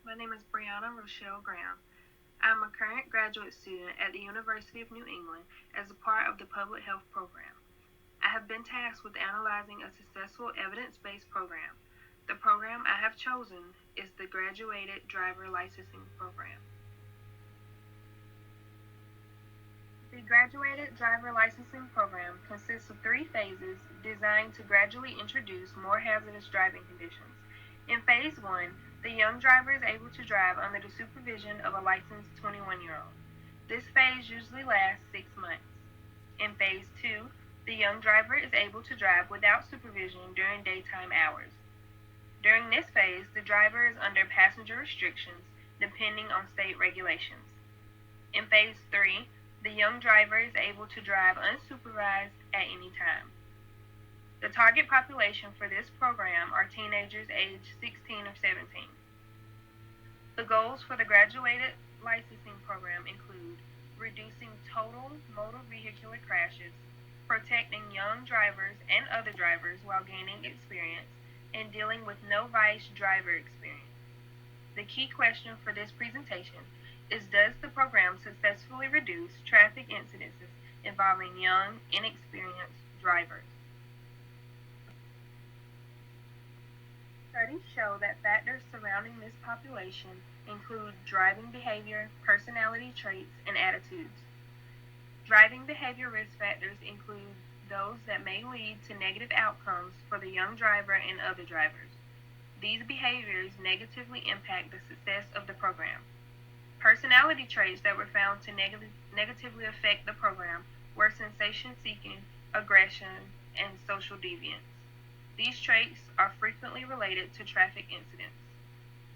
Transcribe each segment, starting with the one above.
My name is Brianna Rochelle Graham. I am a current graduate student at the University of New England as a part of the Public Health Program. I have been tasked with analyzing a successful evidence-based program. The program I have chosen is the Graduated Driver Licensing Program. The Graduated Driver Licensing Program consists of three phases designed to gradually introduce more hazardous driving conditions. In Phase 1, the young driver is able to drive under the supervision of a licensed 21-year-old. This phase usually lasts 6 months. In Phase 2, the young driver is able to drive without supervision during daytime hours. During this phase, the driver is under passenger restrictions depending on state regulations. In Phase 3, the young driver is able to drive unsupervised at any time. The target population for this program are teenagers aged 16 or 17. The goals for the graduated licensing program include reducing total motor vehicular crashes, protecting young drivers and other drivers while gaining experience, and dealing with no vice driver experience. The key question for this presentation is, does the program successfully reduce traffic incidents involving young, inexperienced drivers? Studies show that factors surrounding this population include driving behavior, personality traits, and attitudes. Driving behavior risk factors include those that may lead to negative outcomes for the young driver and other drivers. These behaviors negatively impact the success of the program. Personality traits that were found to negatively affect the program were sensation-seeking, aggression, and social deviance. These traits are frequently related to traffic incidents.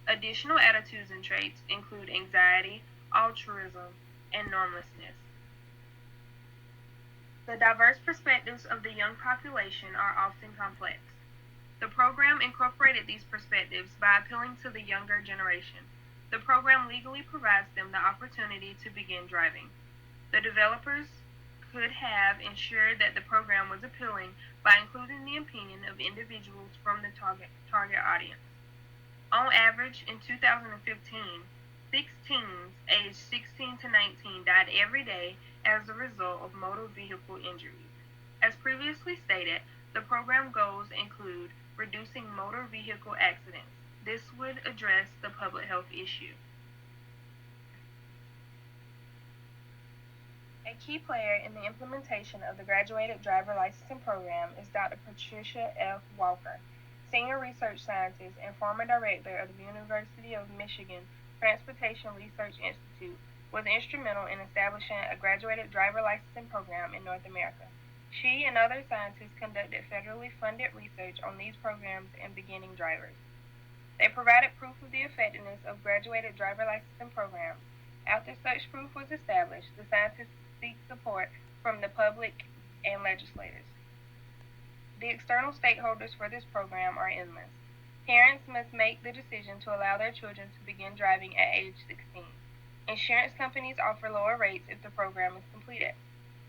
Additional attitudes and traits include anxiety, altruism, and normlessness. The diverse perspectives of the young population are often complex. The program incorporated these perspectives by appealing to the younger generation. The program legally provides them the opportunity to begin driving. The developers could have ensured that the program was appealing by including the opinion of individuals from the target audience. On average, in 2015, 6 teens aged 16 to 19 died every day as a result of motor vehicle injuries. As previously stated, the program goals include reducing motor vehicle accidents. This would address the public health issue. A key player in the implementation of the Graduated Driver Licensing Program is Dr. Patricia F. Walker, Senior Research Scientist and former Director of the University of Michigan Transportation Research Institute, was instrumental in establishing a graduated driver licensing program in North America. She and other scientists conducted federally funded research on these programs and beginning drivers. They provided proof of the effectiveness of graduated driver licensing programs. After such proof was established, the scientists seek support from the public and legislators. The external stakeholders for this program are endless. Parents must make the decision to allow their children to begin driving at age 16. Insurance companies offer lower rates if the program is completed.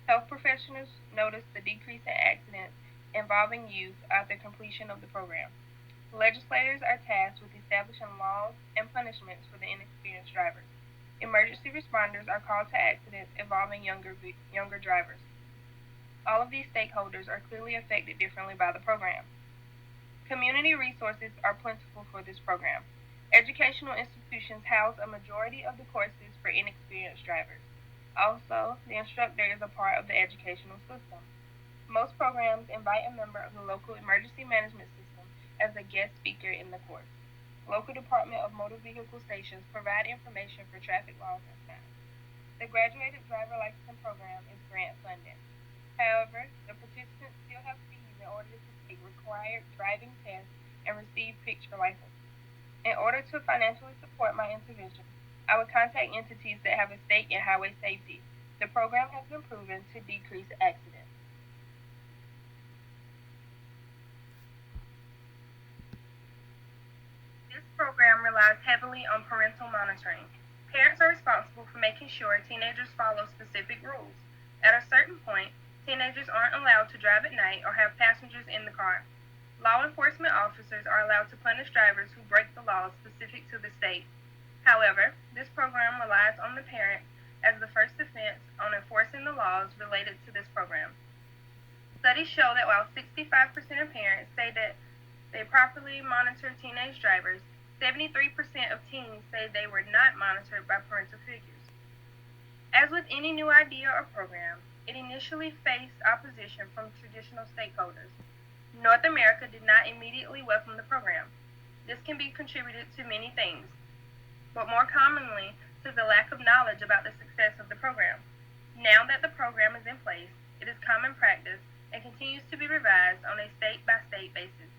Health professionals notice the decrease in accidents involving youth after completion of the program. Legislators are tasked with establishing laws and punishments for the inexperienced drivers. Emergency responders are called to accidents involving younger drivers. All of these stakeholders are clearly affected differently by the program. Community resources are plentiful for this program. Educational institutions house a majority of the courses for inexperienced drivers. Also, the instructor is a part of the educational system. Most programs invite a member of the local emergency management system as a guest speaker in the course. Local Department of Motor Vehicle stations provide information for traffic laws and signs. The Graduated Driver Licensing Program is grant funded. However, the participants still have fees in order to take required driving tests and receive picture licenses. In order to financially support my intervention, I would contact entities that have a stake in highway safety. The program has been proven to decrease accidents. This program relies heavily on parental monitoring. Parents are responsible for making sure teenagers follow specific rules. At a certain point, teenagers aren't allowed to drive at night or have passengers in the car. Law enforcement officers are allowed to punish drivers who break the laws specific to the state. However, this program relies on the parent as the first defense on enforcing the laws related to this program. Studies show that while 65% of parents say that they properly monitor teenage drivers, 73% of teens say they were not monitored by parental figures. As with any new idea or program, it initially faced opposition from traditional stakeholders. North America did not immediately welcome the program. This can be contributed to many things, but more commonly to the lack of knowledge about the success of the program. Now that the program is in place, it is common practice and continues to be revised on a state by state basis.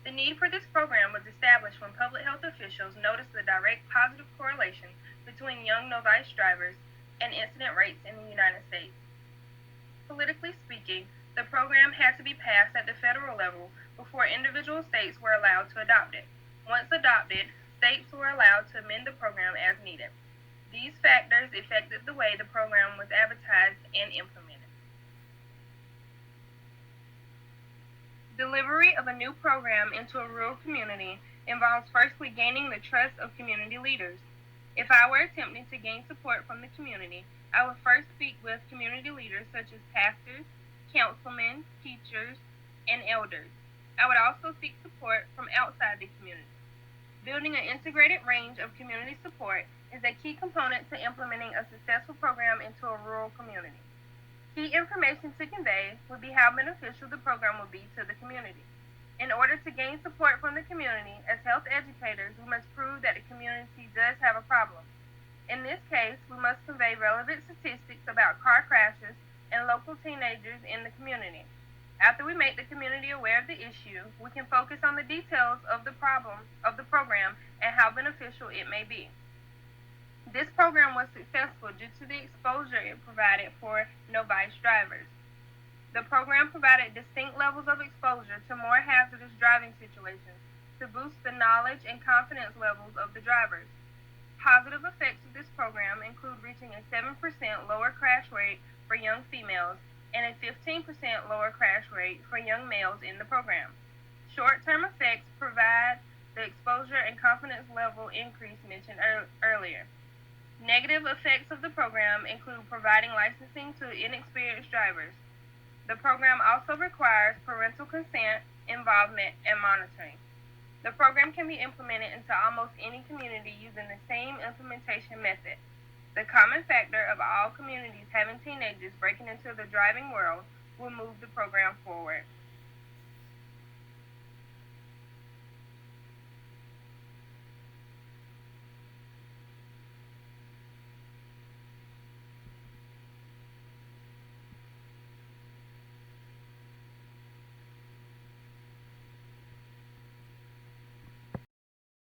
The need for this program was established when public health officials noticed the direct positive correlation between young novice drivers and incident rates in the United States. Politically speaking, the program had to be passed at the federal level before individual states were allowed to adopt it. Once adopted, states were allowed to amend the program as needed. These factors affected the way the program was advertised and implemented. Delivery of a new program into a rural community involves firstly gaining the trust of community leaders. If I were attempting to gain support from the community, I would first speak with community leaders such as pastors, councilmen, teachers, and elders. I would also seek support from outside the community. Building an integrated range of community support is a key component to implementing a successful program into a rural community. Key information to convey would be how beneficial the program will be to the community. In order to gain support from the community, as health educators, we must prove that the community does have a problem. In this case, we must convey relevant statistics about car crashes and local teenagers in the community. After we make the community aware of the issue, we can focus on the details of the program and how beneficial it may be. This program was successful due to the exposure it provided for novice drivers. The program provided distinct levels of exposure to more hazardous driving situations to boost the knowledge and confidence levels of the drivers. Positive effects of this program include reaching a 7% lower crash rate for young females and a 15% lower crash rate for young males in the program. Short-term effects provide the exposure and confidence level increase mentioned earlier. Negative effects of the program include providing licensing to inexperienced drivers. The program also requires parental consent, involvement, and monitoring. The program can be implemented into almost any community using the same implementation method. The common factor of all communities having teenagers breaking into the driving world will move the program forward.